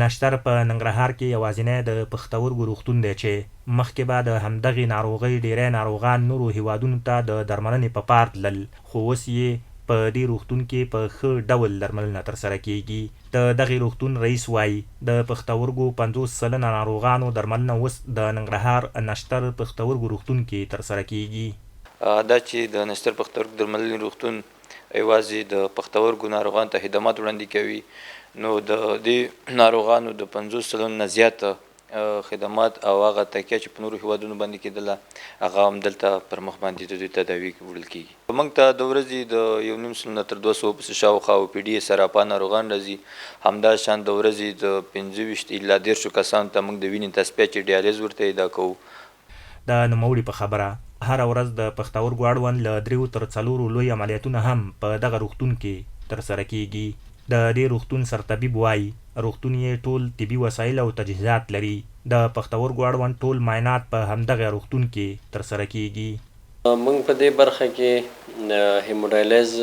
نشتر په ننګرهار کې یوازینی د پښتورګو روغتون دی چې مخکې به د همدغې ناروغۍ ډیری ناروغان نورو هیوادونو ته د درملنې په پار تلل، خو اوس یې په دې روغتون کې په ښه ډول درملنه ترسره کیږي. د دغې روغتون رئیس وایي د پښتورګو 50% ناروغانو درملنه اوس د ننګرهار نشتر پښتورګو روغتون کې ترسره کیږي. دا چې د نشتر پښتورګو درملنې روغتون یوازې د پښتورګو ناروغانو ته خدمات وړاندې کوي، نو د دې ناروغانو د 50% نه زیات خدمات او هغه تکیه چې په نورو هیوادونو باندې کېدله هغه هم دلته پر مخ باندې د دوی تداوي وړل کېږي. موږ ته د ورځې د 1.5 سل نه تر 200 پسې شاوخوا OPD سراپا ناروغان راځي. همداشان د ورځې د 25 الا 10 کسانو ته موږ د وینې تصفیه چې ډیالیز ورته ادا کوو. د نوموړي په خبره هره ورځ د پښتورګو اړوند له 3 تر 4 لوی عملیاتونه هم په دغه روغتون کې ترسره کیږي. د دې روغتون سرطبیب وایي روغتون یې ټول طبي وسایل او تجهیزات لري. د پښتورګو اړوند ټول معاینات په همدغه روغتون کې ترسره کیږي. موږ په دې برخه کې هیموډایلیز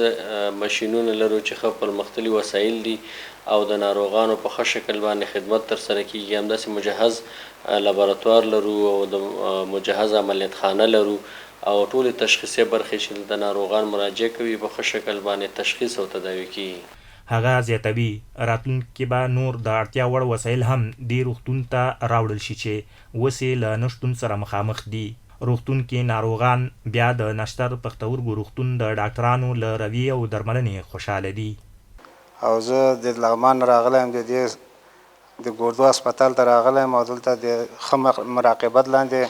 ماشینونه لرو چې ښه پرمختللي وسایل دي او د ناروغانو په ښه شکل باندې خدمت ترسره کیږي. همداسې مجهز لابراتوار لرو او د مجهز عملیات خانه لرو او ټولې تشخیصي برخې چې د ناروغان مراجعه کوي په ښه شکل باندې تشخیص او تداوي کیږي. هغه زیاتوي راتلونکي به نور د اړتیا وړ وسایل هم دې روغتون ته راوړل شي چې اوس یې له نشتون سره مخامخ دي. روغتون کې ناروغان بیا د نشتر پښتورګو روغتون د ډاکټرانو له رویې او درملنې خوشحاله دي. او زه د لغمان راغلی یم، د ګردو هسپتال ته راغلی یم او دلته د ښه مراقبت لاندې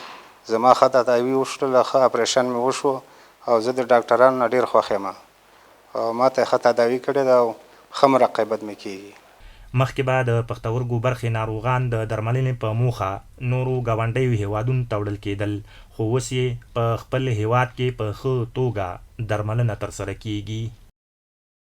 زما ښه تداوي وشوله، ښه اپریشن مې وشو او زه د ډاکټرانو نه ډېر خوښ یم او ما ته ښه تداوي کړې ده او ښه مراقبت مې کېږي. مخکې به د پښتورګو برخې ناروغان د درملنې په موخه نورو ګاونډیو هیوادونو ته وړل کېدل، خو اوس یې په خپل هیواد کې په ښه توګه درملنه ترسره کیږي.